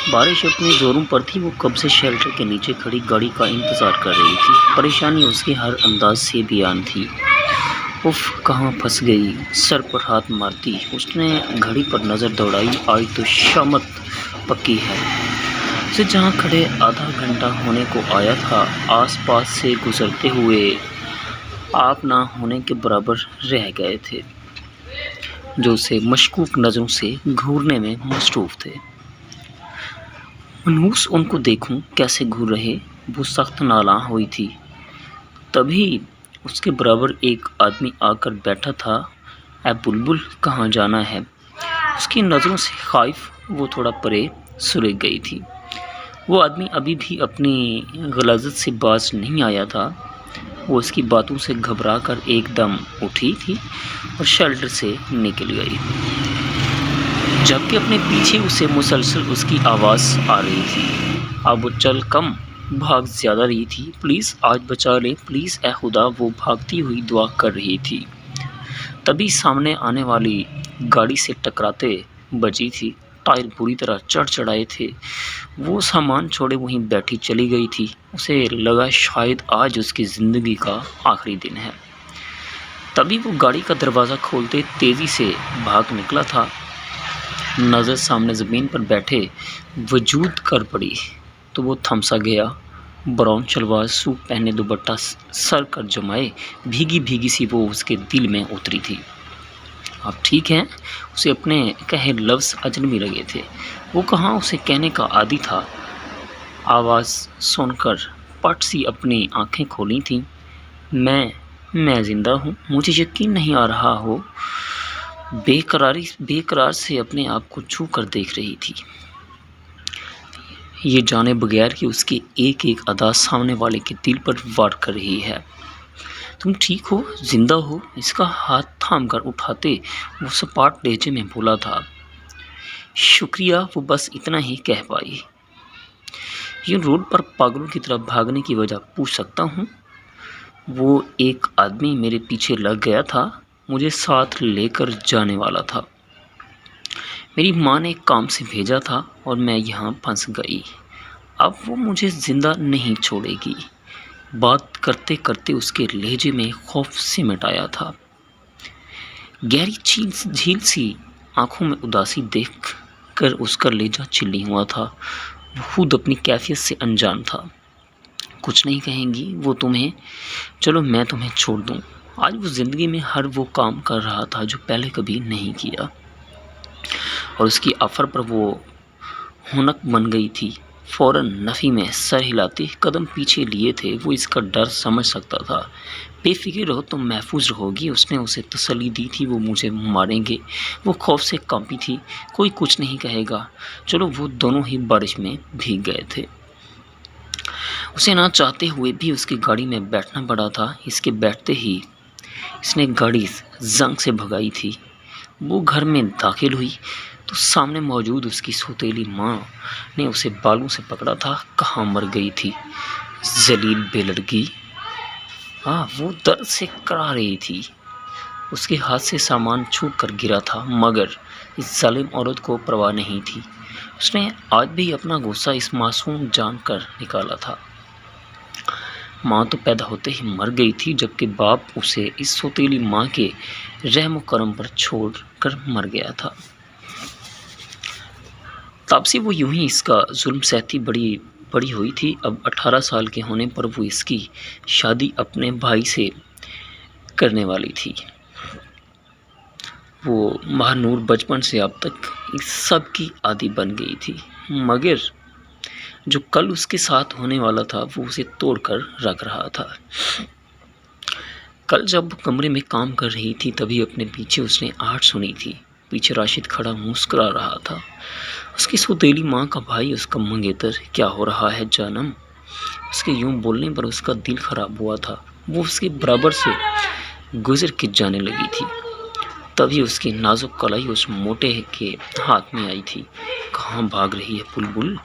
بارش اتنی زوروں پر تھی، وہ کب سے شیلٹر کے نیچے کھڑی گاڑی کا انتظار کر رہی تھی۔ پریشانی اس کے ہر انداز سے بیان تھی۔ اف، کہاں پھنس گئی؟ سر پر ہاتھ مارتی اس نے گھڑی پر نظر دوڑائی۔ آج تو شامت پکی ہے۔ اسے جہاں کھڑے آدھا گھنٹہ ہونے کو آیا تھا، آس پاس سے گزرتے ہوئے آپ نہ ہونے کے برابر رہ گئے تھے، جو اسے مشکوک نظروں سے گھورنے میں مصروف تھے۔ منحوس ان کو دیکھوں کیسے گھور رہے، وہ سخت نالاں ہوئی تھی۔ تبھی اس کے برابر ایک آدمی آ کر بیٹھا تھا۔ اے بلبل، کہاں جانا ہے؟ اس کی نظروں سے خائف وہ تھوڑا پرے سرک گئی تھی۔ وہ آدمی ابھی بھی اپنی غلاظت سے باز نہیں آیا تھا۔ وہ اس کی باتوں سے گھبرا کر ایک دم اٹھی تھی اور شیلٹر سے نکل گئی، جبکہ اپنے پیچھے اسے مسلسل اس کی آواز آ رہی تھی۔ اب وہ چل کم بھاگ زیادہ رہی تھی۔ پلیز آج بچا لے، پلیز اے خدا، وہ بھاگتی ہوئی دعا کر رہی تھی۔ تبھی سامنے آنے والی گاڑی سے ٹکراتے بجی تھی۔ ٹائر پوری طرح چڑھائے تھے۔ وہ سامان چھوڑے وہیں بیٹھی چلی گئی تھی۔ اسے لگا شاید آج اس کی زندگی کا آخری دن ہے۔ تبھی وہ گاڑی کا دروازہ کھولتے تیزی سے بھاگ نکلا تھا۔ نظر سامنے زمین پر بیٹھے وجود کر پڑی تو وہ تھم سا گیا۔ براؤن شلوار سوٹ پہنے، دوپٹہ سر کر جمائے، بھیگی بھیگی سی وہ اس کے دل میں اتری تھی۔ آپ ٹھیک ہیں؟ اسے اپنے کہے لفظ اجنبی لگے تھے۔ وہ کہاں اسے کہنے کا عادی تھا۔ آواز سن کر پٹ سی اپنی آنکھیں کھولی تھیں۔ میں زندہ ہوں، مجھے یقین نہیں آ رہا ہو۔ بے قرار سے اپنے آپ کو چھو کر دیکھ رہی تھی، یہ جانے بغیر کہ اس کی ایک ایک ادا سامنے والے کے دل پر وار کر رہی ہے۔ تم ٹھیک ہو؟ زندہ ہو؟ اس کا ہاتھ تھام کر اٹھاتے وہ سپاٹ لہجے میں بولا تھا۔ شکریہ، وہ بس اتنا ہی کہہ پائی۔ یہ روڈ پر پاگلوں کی طرح بھاگنے کی وجہ پوچھ سکتا ہوں؟ وہ ایک آدمی میرے پیچھے لگ گیا تھا، مجھے ساتھ لے کر جانے والا تھا۔ میری ماں نے کام سے بھیجا تھا اور میں یہاں پھنس گئی۔ اب وہ مجھے زندہ نہیں چھوڑے گی۔ بات کرتے کرتے اس کے لہجے میں خوف سمٹ آیا تھا۔ گہری جھیل سی آنکھوں میں اداسی دیکھ کر اس کا لہجہ چلی ہوا تھا۔ وہ خود اپنی کیفیت سے انجان تھا۔ کچھ نہیں کہیں گی وہ تمہیں؟ چلو میں تمہیں چھوڑ دوں۔ آج وہ زندگی میں ہر وہ کام کر رہا تھا جو پہلے کبھی نہیں کیا، اور اس کی آفر پر وہ ہونک بن گئی تھی۔ فوراً نفی میں سر ہلاتے قدم پیچھے لیے تھے۔ وہ اس کا ڈر سمجھ سکتا تھا۔ بے فکر رہو، تم محفوظ رہو گی، اس نے اسے تسلی دی تھی۔ وہ مجھے ماریں گے۔ وہ خوف سے کانپی تھی۔ کوئی کچھ نہیں کہے گا۔ چلو، وہ دونوں ہی بارش میں بھیگ گئے تھے۔ اسے نہ چاہتے ہوئے بھی اس کی گاڑی میں بیٹھنا پڑا تھا۔ اس کے بیٹھتے ہی اس نے گاڑی زنگ سے بھگائی تھی۔ وہ گھر میں داخل ہوئی تو سامنے موجود اس کی سوتیلی ماں نے اسے بالوں سے پکڑا تھا۔ کہاں مر گئی تھی ذلیل بے لڑکی؟ وہ درد سے کرا رہی تھی۔ اس کے ہاتھ سے سامان چھوٹ کر گرا تھا، مگر اس ظالم عورت کو پرواہ نہیں تھی۔ اس نے آج بھی اپنا غصہ اس معصوم جان کر نکالا تھا۔ ماں تو پیدا ہوتے ہی مر گئی تھی، جبکہ باپ اسے اس سوتیلی ماں کے رحم و کرم پر چھوڑ کر مر گیا تھا۔ تب سے وہ یوں ہی اس کا ظلم سہتی بڑی ہوئی تھی۔ اب 18 سال کے ہونے پر وہ اس کی شادی اپنے بھائی سے کرنے والی تھی۔ وہ مہنور بچپن سے اب تک اس سب کی عادی بن گئی تھی، مگر جو کل اس کے ساتھ ہونے والا تھا وہ اسے توڑ کر رکھ رہا تھا۔ کل جب کمرے میں کام کر رہی تھی تبھی اپنے پیچھے اس نے آہٹ سنی تھی۔ پیچھے راشد کھڑا مسکرا رہا تھا۔ اس کی سوتیلی ماں کا بھائی، اس کا منگیتر۔ کیا ہو رہا ہے جانم؟ اس کے یوں بولنے پر اس کا دل خراب ہوا تھا۔ وہ اس کے برابر سے گزر کے جانے لگی تھی، تبھی اس کی نازک کلائی اس موٹے کے ہاتھ میں آئی تھی۔ کہاں بھاگ رہی ہے بلبل؟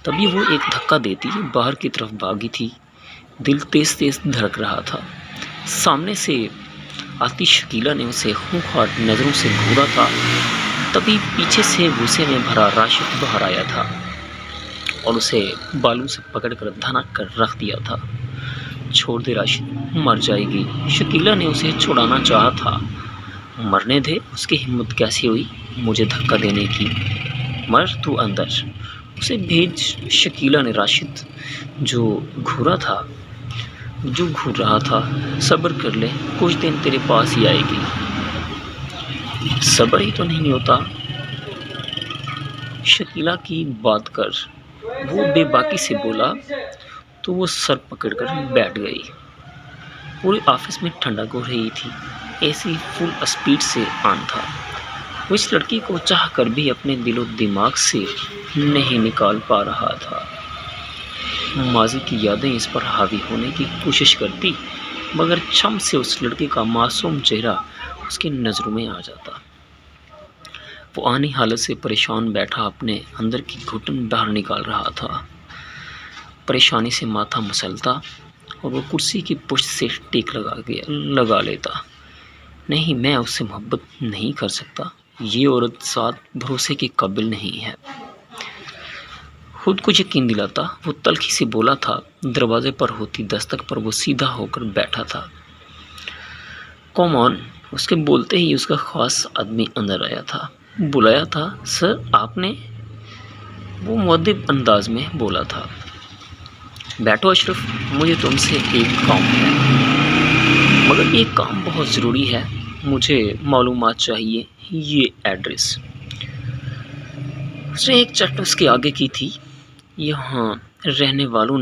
تبھی وہ ایک دھکا دیتی باہر کی طرف بھاگی تھی۔ دل تیز تیز دھڑک رہا تھا۔ سامنے سے آتی شکیلا نے اسے خونخوار نظروں سے گھورا تھا۔ تبھی پیچھے سے غصے میں بھرا راشد باہر آیا تھا۔ اور اسے بالوں سے پکڑ کر دھنک کر رکھ دیا تھا۔ چھوڑ دے راشد، مر جائے گی۔ شکیلہ نے اسے چھڑانا چاہا تھا۔ مرنے دے، اس کی ہمت کیسی ہوئی مجھے دھکا دینے کی؟ مر تو اندر، اسے بھیج۔ شکیلہ نے راشد جو گھور رہا تھا، صبر کر لے، کچھ دن تیرے پاس ہی آئے گی۔ صبر ہی تو نہیں ہوتا۔ شکیلہ کی بات کر، وہ بے باکی سے بولا تو وہ سر پکڑ کر بیٹھ گئی۔ پورے آفس میں ٹھنڈک ہو رہی تھی، اے سی فل اسپیڈ سے آن تھا۔ وہ اس لڑکی کو چاہ کر بھی اپنے دل و دماغ سے نہیں نکال پا رہا تھا۔ ماضی کی یادیں اس پر حاوی ہونے کی کوشش کرتی، مگر چھم سے اس لڑکے کا معصوم چہرہ اس کی نظروں میں آ جاتا۔ وہ آنی حالت سے پریشان بیٹھا اپنے اندر کی گھٹن باہر نکال رہا تھا۔ پریشانی سے ماتھا مسلتا اور وہ کرسی کی پشت سے ٹیک لگا لیتا۔ نہیں، میں اس سے محبت نہیں کر سکتا، یہ عورت ساتھ بھروسے کے قابل نہیں ہے۔ خود کو یقین دلاتا وہ تلخی سے بولا تھا۔ دروازے پر ہوتی دستک پر وہ سیدھا ہو کر بیٹھا تھا۔ کم آن، اس کے بولتے ہی اس کا خاص آدمی اندر آیا تھا۔ بلایا تھا سر آپ نے؟ وہ مؤدب انداز میں بولا تھا۔ بیٹھو اشرف، مجھے تم سے ایک کام ہے، مگر یہ کام بہت ضروری ہے۔ مجھے معلومات چاہیے، یہ ایڈریس۔ اس نے ایک چٹ اس کے آگے کی تھی۔ یہاں رہنے والوں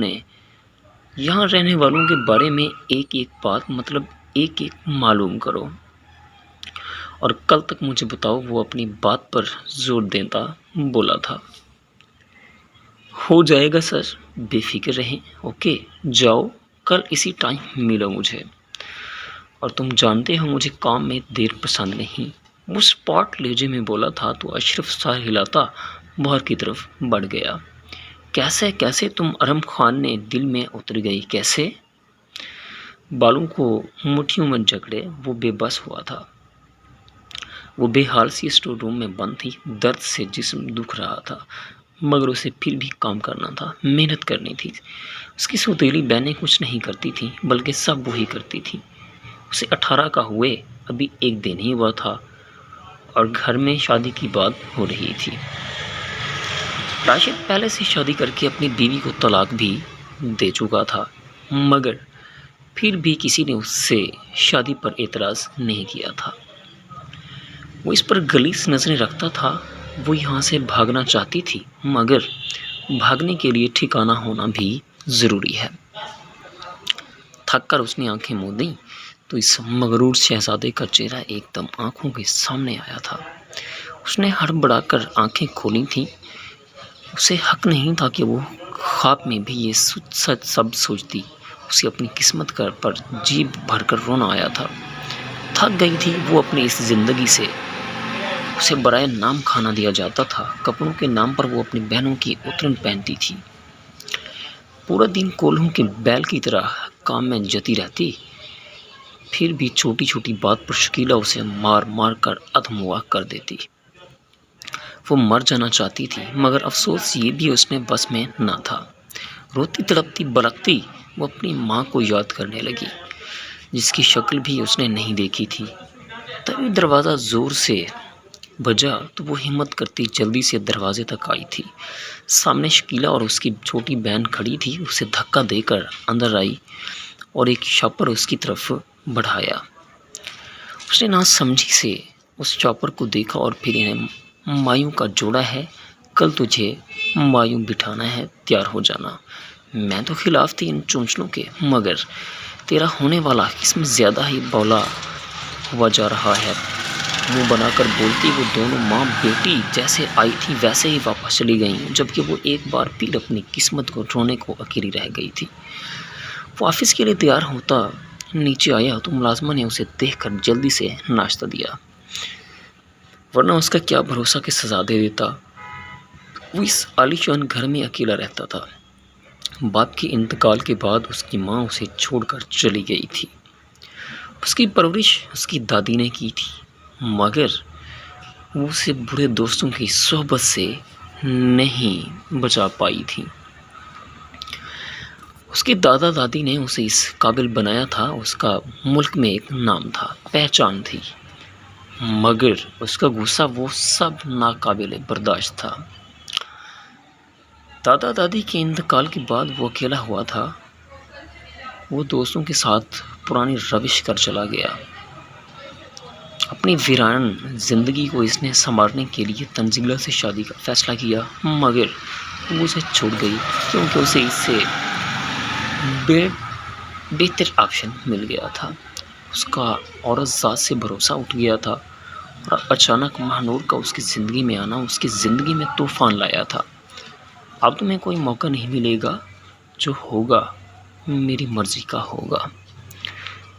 کے بارے میں ایک ایک بات، مطلب ایک ایک معلوم کرو، اور کل تک مجھے بتاؤ۔ وہ اپنی بات پر زور دیتا بولا تھا۔ ہو جائے گا سر، بے فکر رہیں۔ اوکے، جاؤ، کل اسی ٹائم ملو مجھے۔ اور تم جانتے ہو مجھے کام میں دیر پسند نہیں۔ وہ اسپاٹ لہجے میں بولا تھا تو اشرف سر ہلاتا باہر کی طرف بڑھ گیا۔ کیسے تم ارم خان نے دل میں اتر گئی، کیسے؟ بالوں کو مٹھیوں میں جکڑے وہ بے بس ہوا تھا۔ وہ بے حال سی اسٹور روم میں بند تھی، درد سے جسم دکھ رہا تھا، مگر اسے پھر بھی کام کرنا تھا، محنت کرنی تھی۔ اس کی سوتیلی بہنیں کچھ نہیں کرتی تھیں، بلکہ سب وہی کرتی تھیں۔ اسے 18 کا ہوئے ابھی ایک دن ہی ہوا تھا اور گھر میں شادی کی بات ہو رہی تھی۔ راشد پہلے سے شادی کر کے اپنی بیوی کو طلاق بھی دے چکا تھا، مگر پھر بھی کسی نے اس سے شادی پر اعتراض نہیں کیا تھا۔ وہ اس پر غلیظ نظریں رکھتا تھا۔ وہ یہاں سے بھاگنا چاہتی تھی، مگر بھاگنے کے لیے ٹھکانہ ہونا بھی ضروری ہے۔ تھک کر اس نے آنکھیں موند دیں تو اس مغرور شہزادے کا چہرہ ایک دم آنکھوں کے سامنے آیا تھا۔ اس نے ہڑبڑا کر آنکھیں کھولی تھیں۔ اسے حق نہیں تھا کہ وہ خواب میں بھی یہ سچ سب سوچتی۔ اسے اپنی قسمت پر جیب بھر کر رونا آیا تھا۔ تھک گئی تھی وہ اپنی اس زندگی سے۔ اسے برائے نام کھانا دیا جاتا تھا، کپڑوں کے نام پر وہ اپنی بہنوں کی اترن پہنتی تھی، پورا دن کولہوں کے بیل کی طرح کام میں جتی رہتی، پھر بھی چھوٹی چھوٹی بات پر شکیلہ اسے مار مار کر ادھموا کر دیتی۔ وہ مر جانا چاہتی تھی، مگر افسوس یہ بھی اس نے بس میں نہ تھا۔ روتی تڑپتی بلکتی وہ اپنی ماں کو یاد کرنے لگی، جس کی شکل بھی اس نے نہیں دیکھی تھی۔ تبھی دروازہ زور سے بجا تو وہ ہمت کرتی جلدی سے دروازے تک آئی تھی۔ سامنے شکیلہ اور اس کی چھوٹی بہن کھڑی تھی۔ اسے دھکا دے کر اندر آئی اور ایک شاپر اس کی طرف بڑھایا۔ اس نے ناسمجھی سے اس شاپر کو دیکھا اور پھر انہیں مایوں کا جوڑا ہے، کل تجھے مایوں بٹھانا ہے، تیار ہو جانا۔ میں تو خلاف تھی ان چونچلوں کے، مگر تیرا ہونے والا قسم زیادہ ہی بولا ہوا جا رہا ہے۔ منہ بنا کر بولتی وہ دونوں ماں بیٹی جیسے آئی تھی ویسے ہی واپس چلی گئیں، جبکہ وہ ایک بار پھر اپنی قسمت کو رونے کو اکیلی رہ گئی تھی۔ وہ آفس کے لیے تیار ہوتا نیچے آیا تو ملازمہ نے اسے دیکھ کر جلدی سے ناشتہ دیا، ورنہ اس کا کیا بھروسہ کہ سزا دے دیتا۔ وہ اس عالیشان گھر میں اکیلا رہتا تھا۔ باپ کے انتقال کے بعد اس کی ماں اسے چھوڑ کر چلی گئی تھی۔ اس کی پرورش اس کی دادی نے کی تھی، مگر وہ اسے برے دوستوں کی صحبت سے نہیں بچا پائی تھی۔ اس کے دادا دادی نے اسے اس قابل بنایا تھا، اس کا ملک میں ایک نام تھا، پہچان تھی، مگر اس کا غصہ وہ سب ناقابل برداشت تھا۔ دادا دادی کے انتقال کے بعد وہ اکیلا ہوا تھا۔ وہ دوستوں کے ساتھ پرانی روش کر چلا گیا۔ اپنی ویران زندگی کو اس نے سنوارنے کے لیے تنزیلہ سے شادی کا فیصلہ کیا، مگر وہ اسے چھوڑ گئی کیونکہ اسے اس سے بہتر آپشن مل گیا تھا۔ اس کا عورت ذات سے بھروسہ اٹھ گیا تھا، اور اچانک مہنور کا اس کی زندگی میں آنا اس کی زندگی میں طوفان لایا تھا۔ اب تمہیں کوئی موقع نہیں ملے گا، جو ہوگا میری مرضی کا ہوگا۔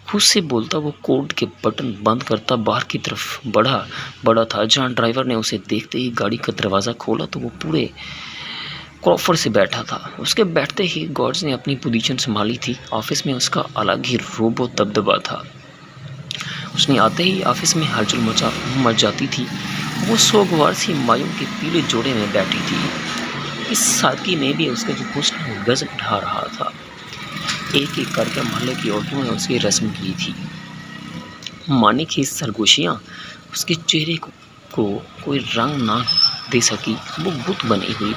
خود سے بولتا وہ کوڈ کے بٹن بند کرتا باہر کی طرف بڑھا تھا، جہاں ڈرائیور نے اسے دیکھتے ہی گاڑی کا دروازہ کھولا تو وہ پورے کروفرڈ سے بیٹھا تھا۔ اس کے بیٹھتے ہی گارڈز نے اپنی پوزیشن سنبھالی تھی۔ آفس میں اس کا الگ ہی روب و دبدبہ تھا۔ اس نے آتے ہی آفس میں ہلچل مچ جاتی تھی۔ وہ سوگوار سی مایوں کے پیلے جوڑے میں بیٹھی تھی۔ اس سادگی میں بھی اس کا جو حسن غضب اٹھا رہا تھا۔ ایک ایک کر کے محلے کی عورتوں نے اس کی رسم کی تھی۔ مانے کی سرگوشیاں اس کے چہرے کو کوئی رنگ نہ دے سکی۔ وہ بت بنی ہوئی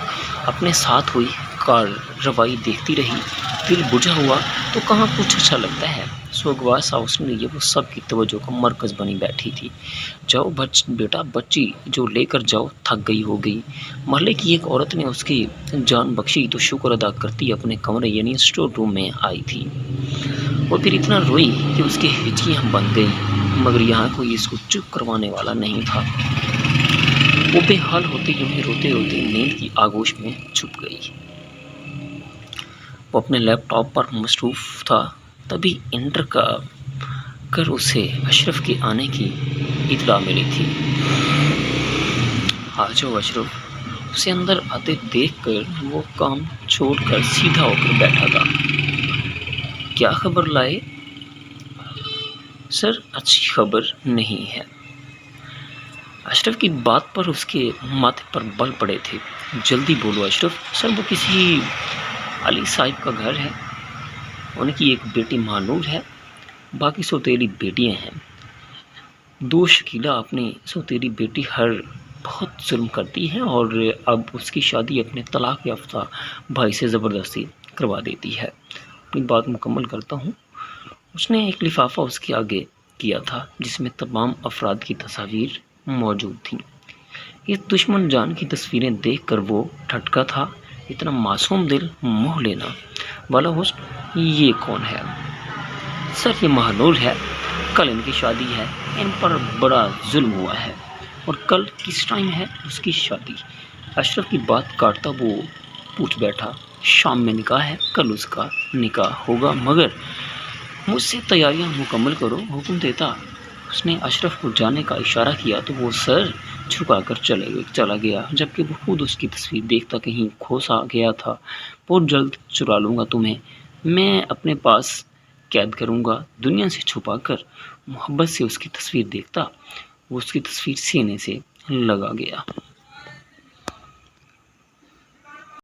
اپنے ساتھ ہوئی کارروائی دیکھتی رہی۔ دل بجھا ہوا تو کہاں کچھ اچھا لگتا ہے۔ سوگوار سا اس نے وہ سب کی توجہ کا مرکز بنی بیٹھی تھی۔ جاؤ بیٹا، بچی جو لے کر جاؤ، تھک گئی ہو گئی۔ محلے کی ایک عورت نے اس کی جان بخشی تو شکر ادا کرتی اپنے کمرے یعنی اسٹور روم میں آئی تھی۔ وہ پھر اتنا روئی کہ اس کی ہچکیاں بند گئیں، مگر یہاں کوئی اس کو چپ کروانے والا نہیں تھا۔ وہ بے حال ہوتے ہوئے روتے روتے نیند کی آغوش میں چھپ گئی۔ وہ اپنے لیپ ٹاپ پر مصروف تھا، تبھی انٹر کر اسے اشرف کے آنے کی اطلاع ملی تھی۔ آ جاؤ اشرف، اسے اندر آتے دیکھ کر وہ کام چھوڑ کر سیدھا ہو کر بیٹھا تھا۔ کیا خبر لائے؟ سر، اچھی خبر نہیں ہے۔ اشرف کی بات پر اس کے ماتھے پر بل پڑے تھے۔ جلدی بولو اشرف۔ سر، وہ کسی علی صاحب کا گھر ہے، ان کی ایک بیٹی مہنور ہے، باقی سوتیلی بیٹیاں ہیں۔ 2 شکیلہ اپنی سوتیلی بیٹی ہر بہت ظلم کرتی ہے اور اب اس کی شادی اپنے طلاق یافتہ بھائی سے زبردستی کروا دیتی ہے۔ اپنی بات مکمل کرتا ہوں۔ اس نے ایک لفافہ اس کے آگے کیا تھا جس میں تمام افراد کی تصاویر موجود تھیں۔ یہ دشمن جان کی تصویریں دیکھ کر وہ ٹھٹکا تھا۔ اتنا معصوم دل موہ لینا والا حسن، یہ کون ہے؟ سر، یہ مہنور ہے، کل ان کی شادی ہے، ان پر بڑا ظلم ہوا ہے، اور کل کس ٹائم ہے اس کی شادی؟ اشرف کی بات کاٹتا وہ پوچھ بیٹھا، شام میں نکاح ہے، کل اس کا نکاح ہوگا، مگر مجھ سے تیاریاں مکمل کرو، حکم دیتا۔ اس نے اشرف کو جانے کا اشارہ کیا تو وہ سر جھکا کر چلا گیا، جبکہ وہ خود اس کی تصویر دیکھتا کہیں کھو سا گیا تھا۔ بہت جلد چرا لوں گا تمہیں، میں اپنے پاس قید کروں گا، دنیا سے چھپا کر۔ محبت سے اس کی تصویر دیکھتا وہ اس کی تصویر سینے سے لگا گیا۔